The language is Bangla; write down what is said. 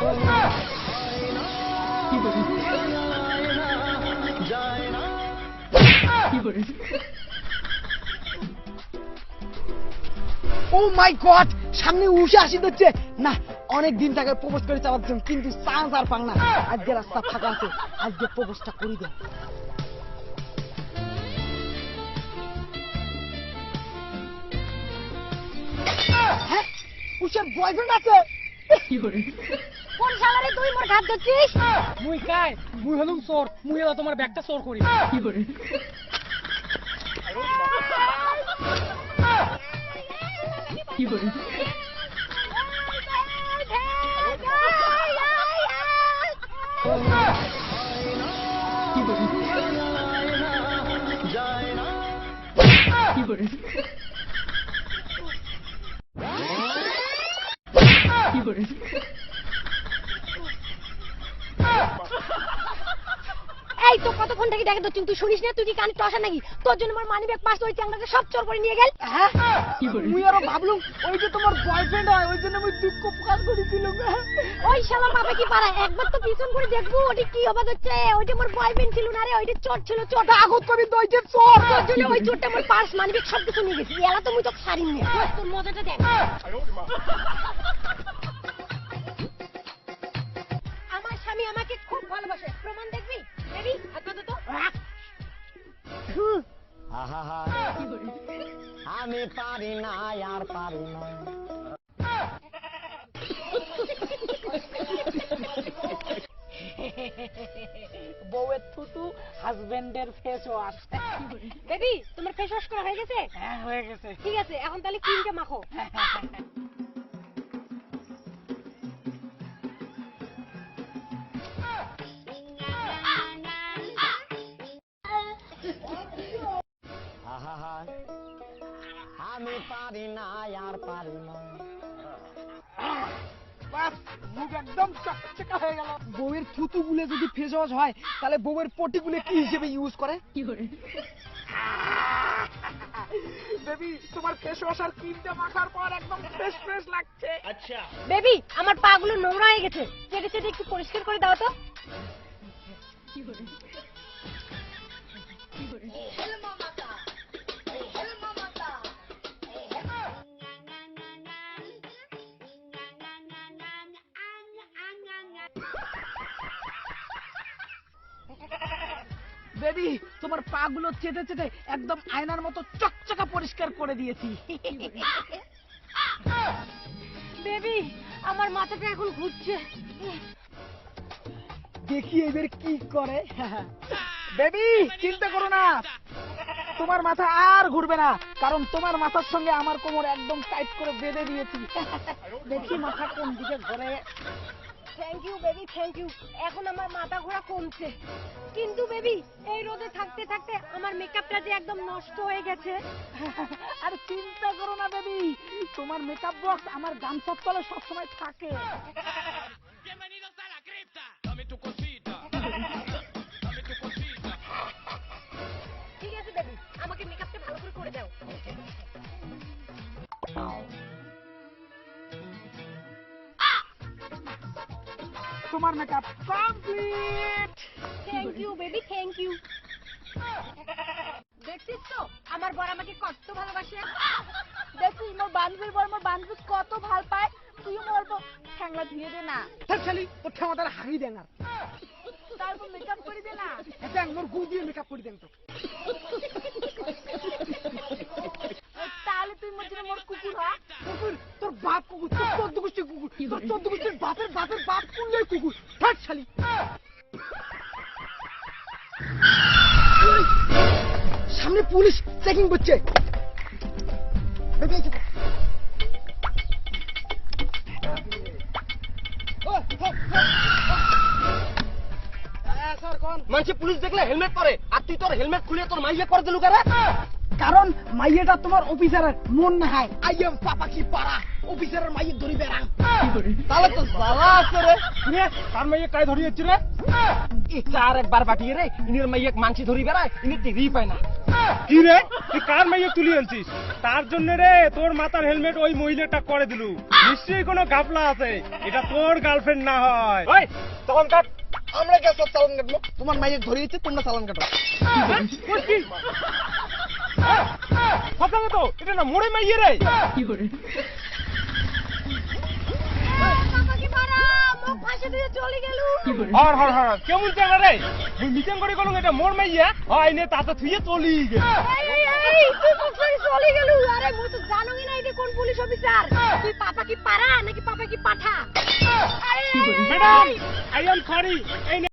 ও মাই গড, সামনে উঠে আসি হচ্ছে না। অনেক দিন থেকে প্রপোজ করে চালাচ্ছেন, কিন্তু চান্স আর পাং না। আজকে রাস্তা ফাঁকা আছে, আজকে প্রপোজটা করি দেন। হ্যাঁ, উষার বয়ফ্রেন্ড আছে। কোন শালারে তুই মোর ঘাত ধরছিস? মুই কাই, মুই হলুম চোর, মুই হলো তোমার ব্যাগটা চোর করি। এই তো কতক্ষণ থেকে দেখে ধরছিস, তুই শুনিস না? তুই কি কানে টসা নাকি? তোর জন্য আমার মানি ব্যাগ পাস ওই চ্যাংড়াটা সব চোর করে নিয়ে গেল। হ্যাঁ, মুই আরো ভাবলুম ওই যে তোমার বয়ফ্রেন্ড হয়, ওই জন্য আমি দুঃখ প্রকাশ করেছিলাম। ওই শালা মাথা কি পারা, একবার তো পিছন করে দেখবো ওটি কি হবে হচ্ছে। ওইটা আমার বয়ফ্রেন্ড ছিল না রে, ওইটা চোর ছিল। চোর আগত কবি দইছে চোর। তোর জন্য ওই চোরটা আমার পার্স মানি ব্যাগ সব কিছু নিয়ে গেছে। এলা তো মুই তো ছাড়িনি। তোর মজাটা দেখ। আমার স্বামী আমাকে খুব ভালোবাসে, প্রমাণ দেখবি? বেবি হাত দে তো। আমি পারি না, আর পারি না। বউয়ের থুতু, হাজবেন্ডের ফেস ওয়াশ। বেবি তোমার ফেস ওয়াশ করা হয়ে গেছে? হ্যাঁ, হয়ে গেছে। ঠিক আছে, এখন তাহলে ক্রিমটা মাখো। আমি পারি না, আর পারি না। বাস, মুখ একদম চকচকা হয়ে গেল। বউয়ের থুতু গুলে যদি ফেস ওয়াশ হয়, তাহলে বউয়ের পটি গুলে কি হিসেবে ইউজ করে? বেবি, তোমার ফেস ওয়াশ আর ক্রিমটা মাখার পর একদম ফ্রেশ ফ্রেশ লাগছে। আচ্ছা বেবি আমার পা গুলো নোংরা হয়ে গেছে, চেটে চেটে একটু পরিষ্কার করে দাও তো। বেবি, তোমার পা গুলো চেটে চেটে একদম আয়নার মতো চকচকা পরিষ্কার করে দিয়েছি। বেবি আমার মাথাটা এখন ঘুরছে। দেখি এদের কি করে। বেবি, চিন্তা করো না, তোমার মাথা আর ঘুরবে না, কারণ তোমার মাথার সঙ্গে আমার কোমর একদম টাইট করে বেঁধে দিয়েছি। দেখি মাথা কোন দিকে ঘোরে। Thank you baby, thank you. এখন আমার মাথা ঘোরা কমছে। কিন্তু বেবি এই রোদে থাকতে থাকতে আমার মেকআপটা যে একদম নষ্ট হয়ে গেছে। আর চিন্তা করো না বেবি, তোমার মেকআপ বক্স আমার গামছার তলে সবসময় থাকে। ঠিক আছে বেবি, আমাকে মেকআপটা ভালো করে করে দাও। তোমার makeup complete. Thank you baby, thank you. দেখছিস তো আমার বর আমাকে কত ভালোবাসে। দেখছিস মোর বান্ধবীর বর মোর বান্ধবী কত ভাল পায়। তুইও বলবো ঠ্যাংলা ধুয়ে দে না, খালি ওর ঠেমাটার হাগি দেন, আর তারপর মেকআপ করে দে না। দেন মোর গু দিয়ে মেকআপ করে দেন তো। তাহলে তুই মোর জন্য মোর কুকুর হ। কুকুর? তোর বাপ কুকুর, তোর 14 গোষ্ঠীর কুকুর, তোর 14 গোষ্ঠীর বাপের বাপের বাপ কুকুর কুকুর। থাক শালি। সামনে পুলিশ চেকিং করছে। মানুষ পুলিশ দেখলে হেলমেট পরে, আর তুই তোর হেলমেট খুলে তোর মাইয়া করে দিলু কারা? কারণ মাইয়েটা তোমার অফিসারের মন না হয়। আই এম পাপা কি পাড়া, অফিসারের মাইয়ে ধরি বেড়াং। তাহলে তো জ্বালা আছে রে। তার মাইয়া কাই ধরিয়েছি রে? চার একবার পাঠিয়ে রে, ইনের মাইয়া মানসি ধরি বেড়ায়, ইনি টিভি পায় না। কি রে তুই কার মাইয়া তুলি আনছিস? তার জন্য রে তোর মাথার হেলমেট ওই মহিলাটা করে দিলু। নিশ্চয়ই কোনো গাফলা আছে, এটা তোর গার্লফ্রেন্ড না হয়। ওই চালান কাট। আমরা কে সব চালান কাটবো? তোমার মাইয়ে ধরিয়েছে, তোমরা চালান কাটো। কথা তো এটা না মোড়ে মাইয়ে রে। আমাকে মারা মুখ ফাঁসে দিয়ে চলে গেল। হর হর হর কেমন চালা রে? মুই মিটিং করে গেলুম এটা মোর মাইয়া, হয় নে তাতে থুইয়ে চলি গে। এই তুই কোথায় চলে গেল? আরে মুই তো জানোই না এটা কোন পুলিশ অফিসার। তুই পাপা কি পারা নাকি পাপা কি পাঠা? Madam I am sorry. এই